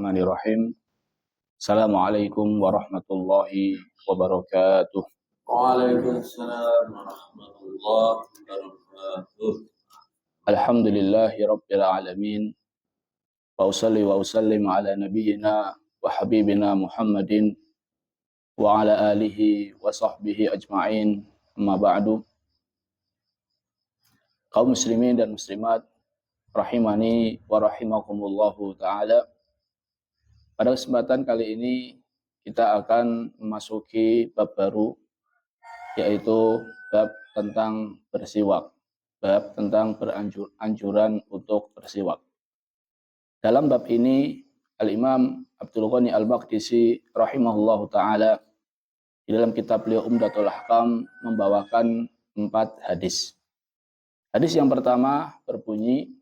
Bismillahirrahmanirrahim. Assalamualaikum warahmatullahi wabarakatuh. Waalaikumsalam warahmatullahi wabarakatuh. Alhamdulillahi rabbil alamin. Wa usalli wa usallim ala nabiyyina wa habibina Muhammadin wa ala alihi wa sahbihi ajma'in. Amma ba'du. Kaum muslimin dan muslimat rahimani wa rahimakumullahu ta'ala. Pada kesempatan kali ini kita akan memasuki bab baru, yaitu bab tentang bersiwak, bab tentang anjuran untuk bersiwak. Dalam bab ini Al-Imam Abdul Ghani Al-Maqdisi rahimahullahu ta'ala di dalam kitab beliau Umdatul Ahkam membawakan 4 hadis. Hadis yang pertama berbunyi,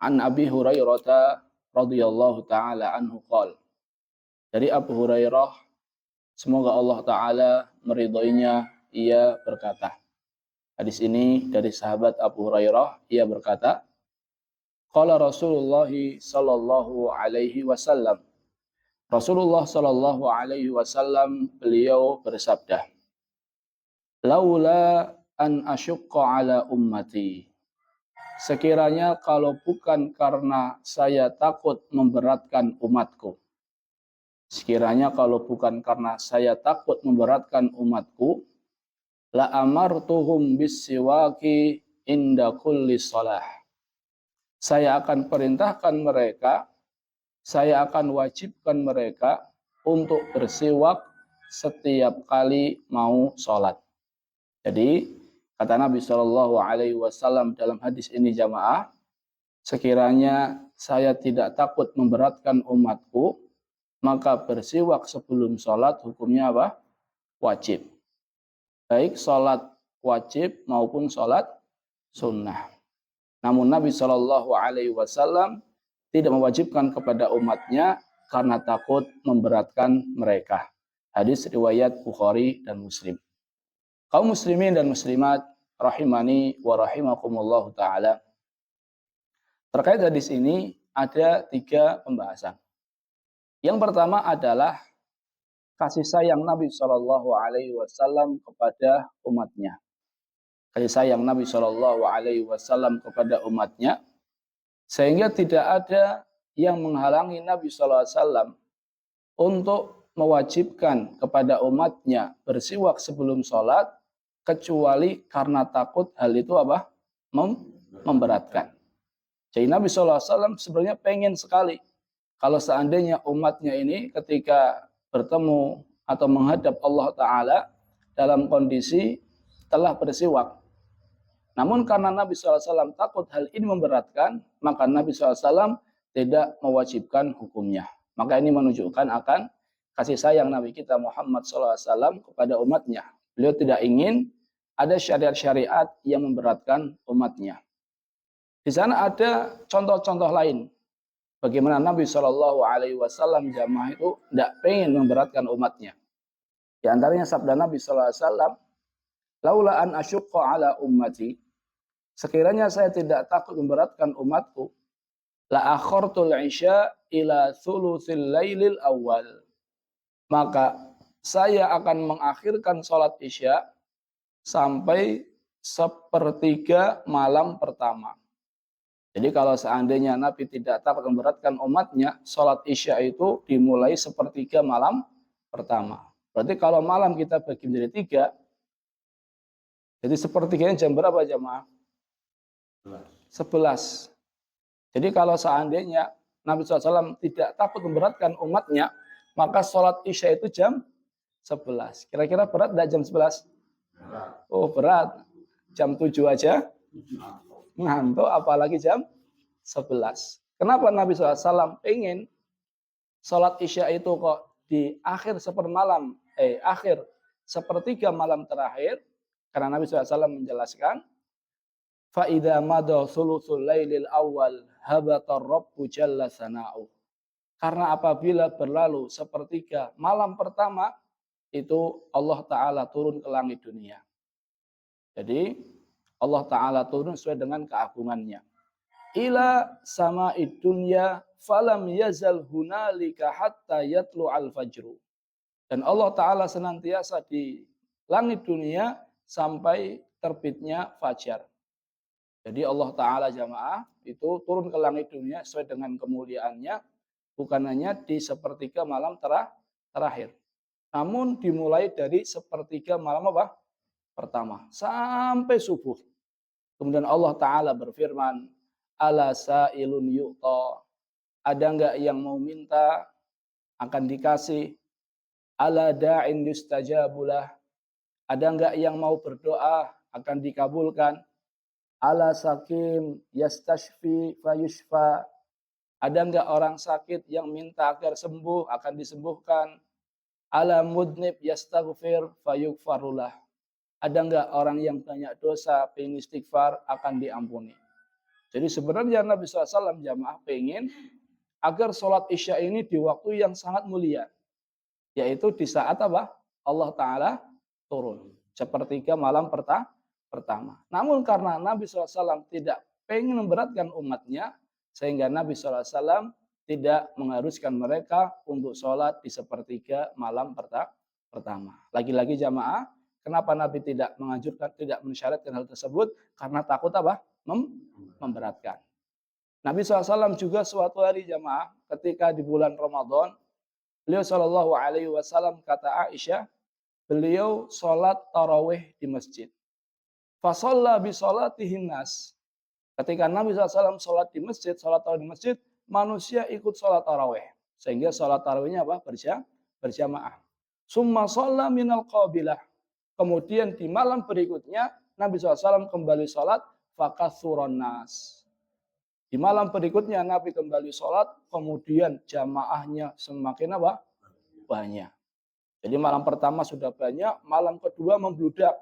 An Abi Hurairah radhiyallahu ta'ala anhu qala. Dari Abu Hurairah, semoga Allah Ta'ala meridhoinya, ia berkata. Hadis ini dari sahabat Abu Hurairah, ia berkata, Qala Rasulullah sallallahu alaihi wasallam. Rasulullah sallallahu alaihi wasallam beliau bersabda, Laula an asyukka ala ummati. Sekiranya kalau bukan karena saya takut memberatkan umatku. Sekiranya kalau bukan karena saya takut memberatkan umatku, la amartuhum bis-siwaki inda kulli shalah. Saya akan perintahkan mereka, saya akan wajibkan mereka untuk bersiwak setiap kali mau sholat. Jadi kata Nabi SAW dalam hadis ini jamaah, sekiranya saya tidak takut memberatkan umatku, maka bersiwak sebelum sholat hukumnya apa? Wajib. Baik sholat wajib maupun sholat sunnah. Namun Nabi SAW tidak mewajibkan kepada umatnya karena takut memberatkan mereka. Hadis riwayat Bukhari dan Muslim. Kaum muslimin dan muslimat rahimani wa rahimakumullah ta'ala. Terkait hadis ini ada 3 pembahasan. Yang pertama adalah kasih sayang Nabi SAW kepada umatnya. Kasih sayang Nabi SAW kepada umatnya, sehingga tidak ada yang menghalangi Nabi SAW untuk mewajibkan kepada umatnya bersiwak sebelum sholat, kecuali karena takut hal itu apa? Memberatkan. Jadi Nabi SAW sebenarnya pengen sekali kalau seandainya umatnya ini ketika bertemu atau menghadap Allah Ta'ala dalam kondisi telah bersiwak. Namun karena Nabi SAW takut hal ini memberatkan, maka Nabi SAW tidak mewajibkan hukumnya. Maka ini menunjukkan akan kasih sayang Nabi kita Muhammad SAW kepada umatnya. Beliau tidak ingin ada syariat-syariat yang memberatkan umatnya. Di sana ada contoh-contoh lain. Bagaimana Nabi SAW jamaah itu tidak pengen memberatkan umatnya. Di antaranya sabda Nabi SAW, Laula an asyukka ala ummati. Sekiranya saya tidak takut memberatkan umatku, la akhartul isya ila thulutsil lailil awal. Maka saya akan mengakhirkan sholat isya sampai 1/3 malam pertama. Jadi kalau seandainya Nabi tidak takut memberatkan umatnya, sholat isya itu dimulai 1/3 malam pertama. Berarti kalau malam kita bagi menjadi 3, jadi 1/3-nya jam berapa jamaah? 11. Jadi kalau seandainya Nabi SAW tidak takut memberatkan umatnya, maka sholat isya itu jam 11. Kira-kira berat tidak jam 11? Berat. Oh berat. Jam 7 aja ngantuk, apalagi jam 11. Kenapa Nabi SAW pengen sholat isya itu kok di akhir akhir 1/3 malam terakhir? Karena Nabi SAW menjelaskan, فَإِذَا مَضَى ثُلُثُ اللَّيْلِ الْأَوَّلِ هَبَطَ الرَّبُّ جَلَّ ثَنَاؤُهُ. Karena apabila berlalu 1/3 malam pertama, itu Allah Ta'ala turun ke langit dunia. Jadi Allah Ta'ala turun sesuai dengan keagungannya. Ila sama'id dunya falam yazal hunalika hatta yatlu al-fajru. Dan Allah Ta'ala senantiasa di langit dunia sampai terbitnya fajar. Jadi Allah Ta'ala jamaah itu turun ke langit dunia sesuai dengan kemuliaannya, bukan hanya di sepertiga malam terakhir. Namun dimulai dari sepertiga malam apa? Pertama. Sampai subuh. Kemudian Allah Ta'ala berfirman, ala sa'ilun yu'ta. Ada enggak yang mau minta, akan dikasih. Ala da'in yustajabulah. Ada enggak yang mau berdoa, akan dikabulkan. Ala sakim yastashfi fayushfa. Ada enggak orang sakit yang minta agar sembuh, akan disembuhkan. Ala mudnib yastaghfir fayughfarullah. Ada enggak orang yang banyak dosa, pengen istighfar, akan diampuni. Jadi sebenarnya Nabi SAW jamaah pengen agar sholat isya ini di waktu yang sangat mulia. Yaitu di saat apa? Allah Ta'ala turun. Sepertiga malam pertama. Namun karena Nabi SAW tidak pengen memberatkan umatnya, sehingga Nabi SAW tidak mengharuskan mereka untuk sholat di sepertiga malam pertama. Lagi-lagi jamaah, kenapa Nabi tidak menganjurkan, tidak mensyaratkan hal tersebut? Karena takut apa? Memberatkan. Nabi SAW juga suatu hari jamaah, ketika di bulan Ramadan, beliau SAW kata Aisyah, beliau sholat tarawih di masjid. Fasalla bi sholatihin nas. Ketika Nabi SAW sholat di masjid, sholat tarawih di masjid, manusia ikut sholat tarawih. Sehingga sholat tarawihnya apa? Berjamaah. Summa sholla minal qabilah. Kemudian di malam berikutnya, Nabi SAW kembali sholat, fakathuron nas. Di malam berikutnya Nabi kembali sholat, kemudian jamaahnya semakin apa? Banyak. Jadi malam pertama sudah banyak, malam kedua membludak.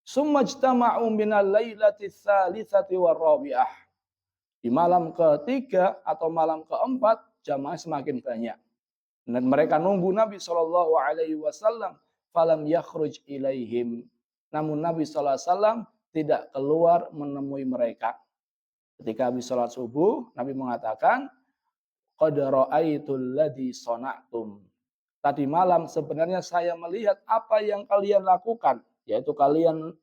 Sumajtama'u minal lailati tsalitsati warrabi'ah. Di malam ketiga atau malam keempat, jamaah semakin banyak. Dan mereka nunggu Nabi SAW, falam yakhruj ilaihim. Namun Nabi SAW tidak keluar menemui mereka. Ketika habis sholat subuh, Nabi mengatakan, qad ra'aitul ladzi sana'tum. Tadi malam sebenarnya saya melihat apa yang kalian lakukan, yaitu kalian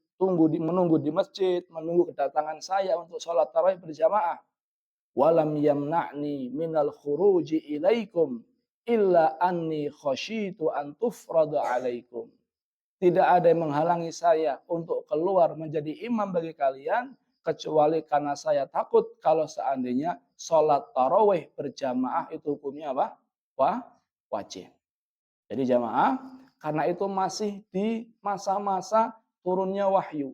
menunggu di masjid, menunggu kedatangan saya untuk sholat tarawih berjamaah. Walam yamna'ni minal khuruji ilaikum illa anni khasyitu an tufrada alaikum. Tidak ada yang menghalangi saya untuk keluar menjadi imam bagi kalian, kecuali karena saya takut kalau seandainya sholat tarawih berjamaah itu hukumnya apa? Wajib. Jadi jamaah, karena itu masih di masa-masa turunnya wahyu.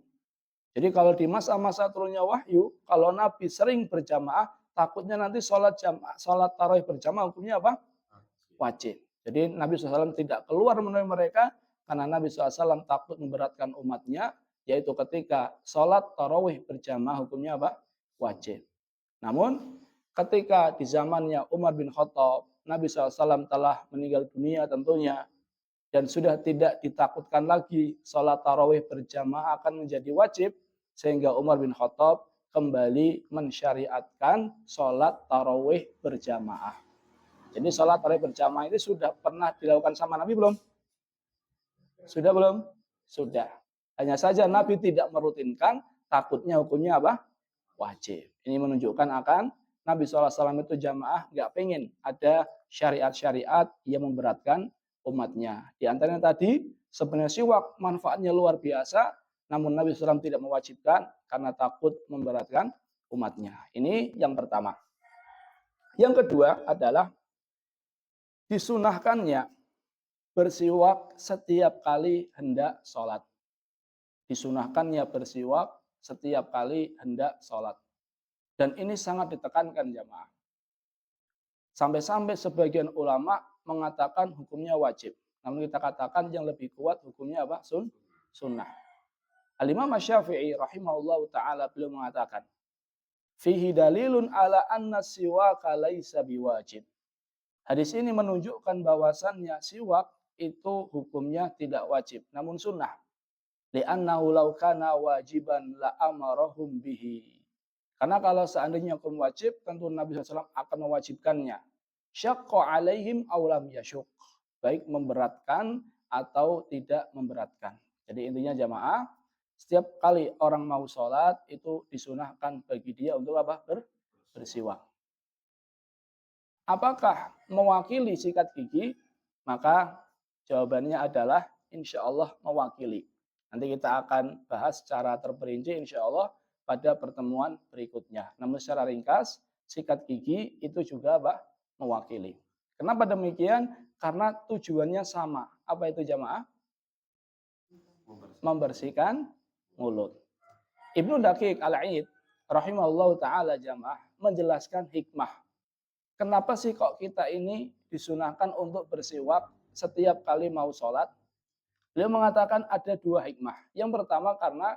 Jadi kalau di masa-masa turunnya wahyu, kalau Nabi sering berjamaah, takutnya nanti sholat tarawih berjamaah hukumnya apa? Wajib. Jadi Nabi SAW tidak keluar menemui mereka, karena Nabi SAW takut memberatkan umatnya, yaitu ketika sholat tarawih berjamaah hukumnya apa? Wajib. Namun ketika di zamannya Umar bin Khattab, Nabi SAW telah meninggal dunia tentunya, dan sudah tidak ditakutkan lagi sholat tarawih berjamaah akan menjadi wajib, sehingga Umar bin Khattab kembali mensyariatkan sholat tarawih berjamaah. Jadi sholat tarawih berjamaah ini sudah pernah dilakukan sama Nabi belum? Sudah belum? Sudah. Hanya saja Nabi tidak merutinkan, takutnya hukumnya apa? Wajib. Ini menunjukkan akan Nabi SAW itu jamaah nggak pengen ada syariat-syariat yang memberatkan umatnya. Di antaranya tadi, sebenarnya siwak manfaatnya luar biasa, namun Nabi SAW tidak mewajibkan karena takut memberatkan umatnya. Ini yang pertama. Yang kedua adalah disunahkannya bersiwak setiap kali hendak sholat. Disunahkannya bersiwak setiap kali hendak sholat. Dan ini sangat ditekankan jamaah. Sampai-sampai sebagian ulama mengatakan hukumnya wajib. Namun kita katakan yang lebih kuat hukumnya apa? Sunnah. Al-Imam Syafi'i rahimahullahu ta'ala beliau mengatakan, fihi dalilun ala anna siwaka laisa biwajib. Hadis ini menunjukkan bahwasannya siwak itu hukumnya tidak wajib, namun sunnah. Li'annahu law kana wajiban la amarahum bihi. Karena kalau seandainya hukum wajib, tentu Nabi SAW akan mewajibkannya. Syaqqa alaihim awlam yasyuk. Baik memberatkan atau tidak memberatkan. Jadi intinya jamaah, setiap kali orang mau sholat, itu disunahkan bagi dia untuk apa? Bersiwak. Apakah mewakili sikat gigi? Maka jawabannya adalah insya Allah mewakili. Nanti kita akan bahas secara terperinci insya Allah pada pertemuan berikutnya. Namun secara ringkas, sikat gigi itu juga mewakili. Kenapa demikian? Karena tujuannya sama. Apa itu jamaah? Membersihkan mulut. Ibnu Daqiq Al-Aid rahimahullah ta'ala jamaah menjelaskan hikmah. Kenapa sih kok kita ini disunahkan untuk bersiwak setiap kali mau sholat? Beliau mengatakan ada dua hikmah. Yang pertama karena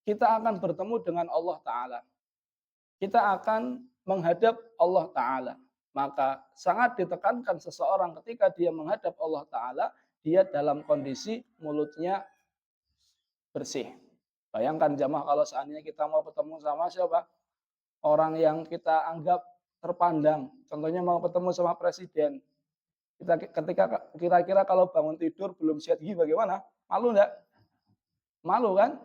kita akan bertemu dengan Allah Ta'ala. Kita akan menghadap Allah Ta'ala. Maka sangat ditekankan seseorang ketika dia menghadap Allah Ta'ala, dia dalam kondisi mulutnya bersih. Bayangkan jamaah kalau seandainya kita mau ketemu sama siapa? Orang yang kita anggap terpandang. Contohnya mau ketemu sama presiden. Ketika kira-kira kalau bangun tidur belum sikat gigi bagaimana? Malu enggak? Malu kan?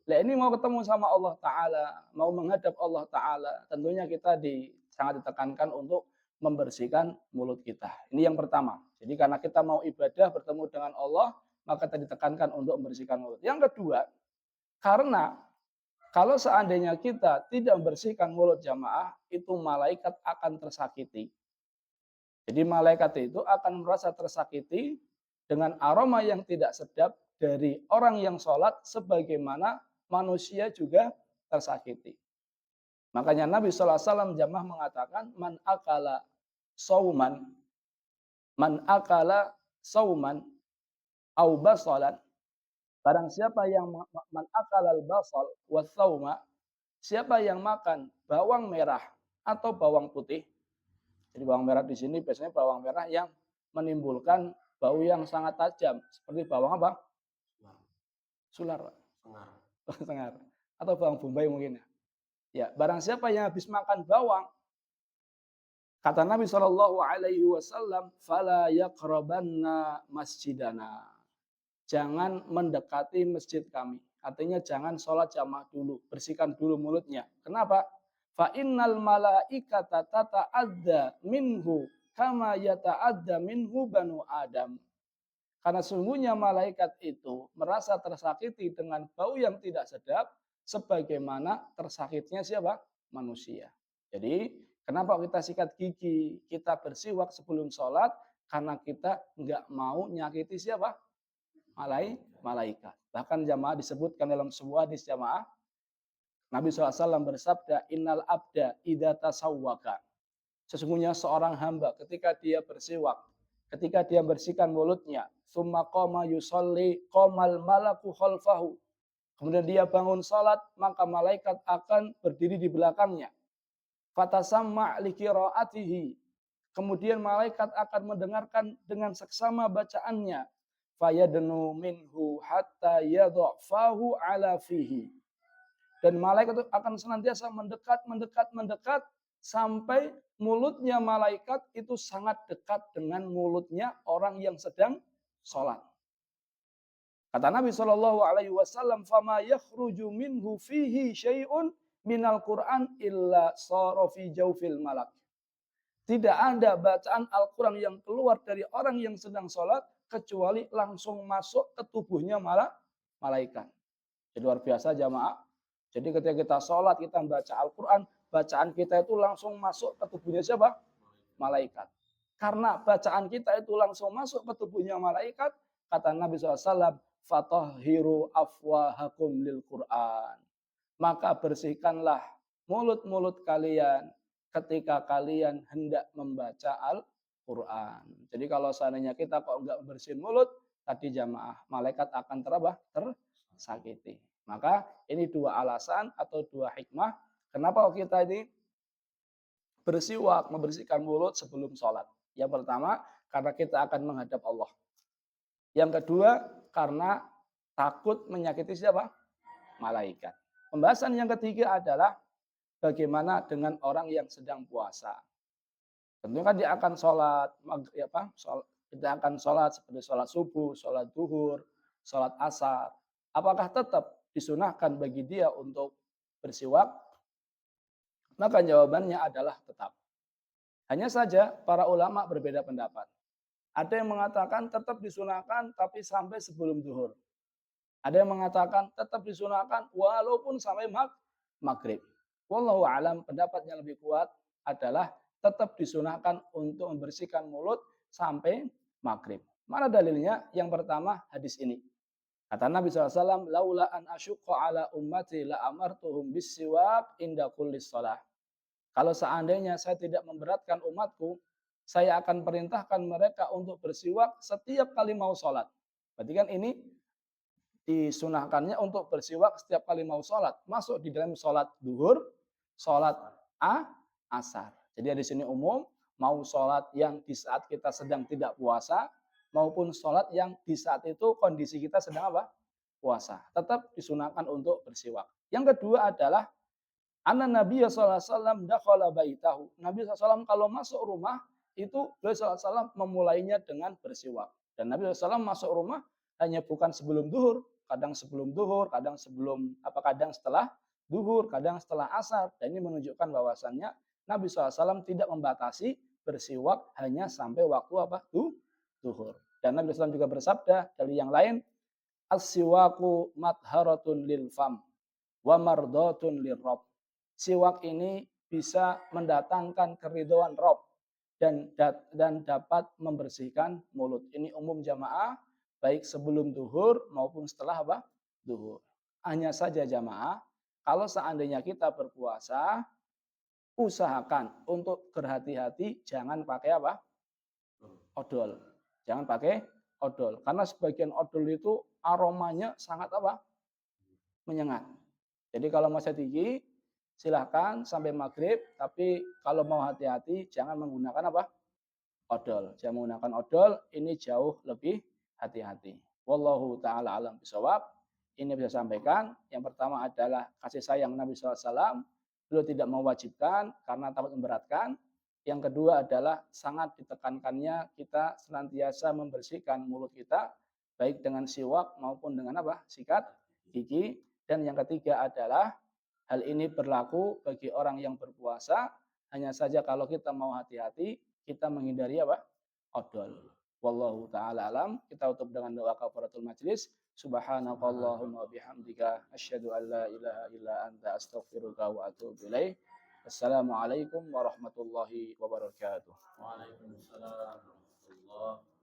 Nah ini mau ketemu sama Allah Ta'ala, mau menghadap Allah Ta'ala, tentunya kita sangat ditekankan untuk membersihkan mulut kita. Ini yang pertama. Jadi karena kita mau ibadah bertemu dengan Allah, maka kita ditekankan untuk membersihkan mulut. Yang kedua, karena kalau seandainya kita tidak membersihkan mulut jamaah, itu malaikat akan tersakiti. Jadi malaikat itu akan merasa tersakiti dengan aroma yang tidak sedap dari orang yang sholat sebagaimana manusia juga tersakiti. Makanya Nabi SAW jamaah mengatakan man akala sauman au basalan, barang siapa yang man akalal basal wasauma, siapa yang makan bawang merah atau bawang putih. Jadi bawang merah di sini biasanya bawang merah yang menimbulkan bau yang sangat tajam seperti bawang apa? Sular, Pak. Sengar. Atau bawang bombay mungkin ya. Ya, barang siapa yang habis makan bawang, kata Nabi Shallallahu Alaihi Wasallam, fala yaqrabanna masjidana. Jangan mendekati masjid kami. Artinya jangan sholat jamaah dulu, bersihkan dulu mulutnya. Kenapa? Fa innal malaikata tata'adda minhu kama yata'adda minhu banu Adam. Karena sungguhnya malaikat itu merasa tersakiti dengan bau yang tidak sedap sebagaimana tersakitnya siapa? Manusia. Jadi kenapa kita sikat gigi, kita bersiwak sebelum sholat? Karena kita nggak mau nyakiti siapa? Malaikat. Bahkan jamaah disebutkan dalam sebuah hadis jamaah, Nabi SAW bersabda, innal abda idza tasawwaka. Sesungguhnya seorang hamba ketika dia bersiwak, ketika dia bersihkan mulutnya, summa qama yusolli qamal malaku khalfahu. Kemudian dia bangun salat, maka malaikat akan berdiri di belakangnya. Fatasamma' li qiraatihi. Kemudian malaikat akan mendengarkan dengan seksama bacaannya. Fayadnu minhu hatta yadhafahu ala fihi. Dan malaikat itu akan senantiasa mendekat sampai mulutnya malaikat itu sangat dekat dengan mulutnya orang yang sedang sholat. Kata Nabi Shallallahu Alaihi Wasallam, "Fama yakhruju minhu fihi syai'un minal Quran illa sara fi jawfil malak." Tidak ada bacaan Al-Quran yang keluar dari orang yang sedang sholat kecuali langsung masuk ke tubuhnya malaikat. Jadi luar biasa jamaah. Jadi ketika kita sholat, kita baca Al-Quran, bacaan kita itu langsung masuk ke tubuhnya siapa? Malaikat. Karena bacaan kita itu langsung masuk ke tubuhnya malaikat, kata Nabi SAW, fatahhiru afwahakum lil Quran. Maka bersihkanlah mulut-mulut kalian ketika kalian hendak membaca Al-Quran. Jadi kalau seandainya kita kok enggak bersihin mulut, tadi jamaah, malaikat akan tersakiti. Maka ini dua alasan atau dua hikmah kenapa kita ini bersiwak, membersihkan mulut sebelum sholat. Yang pertama, karena kita akan menghadap Allah. Yang kedua, karena takut menyakiti siapa? Malaikat. Pembahasan yang ketiga adalah bagaimana dengan orang yang sedang puasa? Tentunya kan dia akan sholat, dia akan sholat seperti sholat subuh, sholat duhur, sholat asar. Apakah tetap disunahkan bagi dia untuk bersiwak? Maka jawabannya adalah tetap. Hanya saja para ulama berbeda pendapat. Ada yang mengatakan tetap disunahkan tapi sampai sebelum zuhur. Ada yang mengatakan tetap disunahkan walaupun sampai maghrib. Wallahu alam, pendapat yang lebih kuat adalah tetap disunahkan untuk membersihkan mulut sampai maghrib. Mana dalilnya? Yang pertama hadis ini. Kata Nabi SAW, laula an asyukka ala ummati la amartuhum bisiwak inda kulli shalah. Kalau seandainya saya tidak memberatkan umatku, saya akan perintahkan mereka untuk bersiwak setiap kali mau sholat. Berarti kan ini disunahkannya untuk bersiwak setiap kali mau sholat. Masuk di dalam sholat duhur, sholat asar. Jadi di sini umum, mau sholat yang di saat kita sedang tidak puasa, maupun sholat yang di saat itu kondisi kita sedang apa? Puasa. Tetap disunahkan untuk bersiwak. Yang kedua adalah anna Nabi sallallahu alaihi wasallam dakhala baitahu. Nabi SAW kalau masuk rumah itu beliau SAW memulainya dengan bersiwak. Dan Nabi SAW masuk rumah hanya bukan sebelum duhur, kadang sebelum duhur, kadang kadang setelah duhur, kadang setelah asar. Dan ini menunjukkan bahwasannya Nabi SAW tidak membatasi bersiwak hanya sampai waktu duhur. Dan Nabi SAW juga bersabda dari yang lain, as-siwaku matharatun lil fam wa mardatun lir rabb. Siwak ini bisa mendatangkan keridhaan Rabb dan dapat membersihkan mulut. Ini umum jamaah baik sebelum duhur maupun setelah duhur. Hanya saja jamaah, kalau seandainya kita berpuasa, usahakan untuk berhati-hati jangan pakai odol. Jangan pakai odol. Karena sebagian odol itu aromanya sangat menyengat. Jadi kalau masih tinggi, silahkan sampai maghrib. Tapi kalau mau hati-hati, jangan menggunakan odol. Jangan menggunakan odol, ini jauh lebih hati-hati. Wallahu ta'ala alam bisawab. Ini bisa sampaikan. Yang pertama adalah kasih sayang Nabi SAW. Beliau tidak mewajibkan karena takut memberatkan. Yang kedua adalah sangat ditekankannya kita senantiasa membersihkan mulut kita baik dengan siwak maupun dengan sikat gigi. Dan yang ketiga adalah hal ini berlaku bagi orang yang berpuasa. Hanya saja kalau kita mau hati-hati, kita menghindari odol. Wallahu ta'ala alam. Kita tutup dengan doa kafaratul majlis. Subhanakallahumma bihamdika asyhadu an la ilaha illa anta astaghfiruka wa atubu ilaih. Assalamualaikum warahmatullahi wabarakatuh. Waalaikumsalam warahmatullahi wabarakatuh.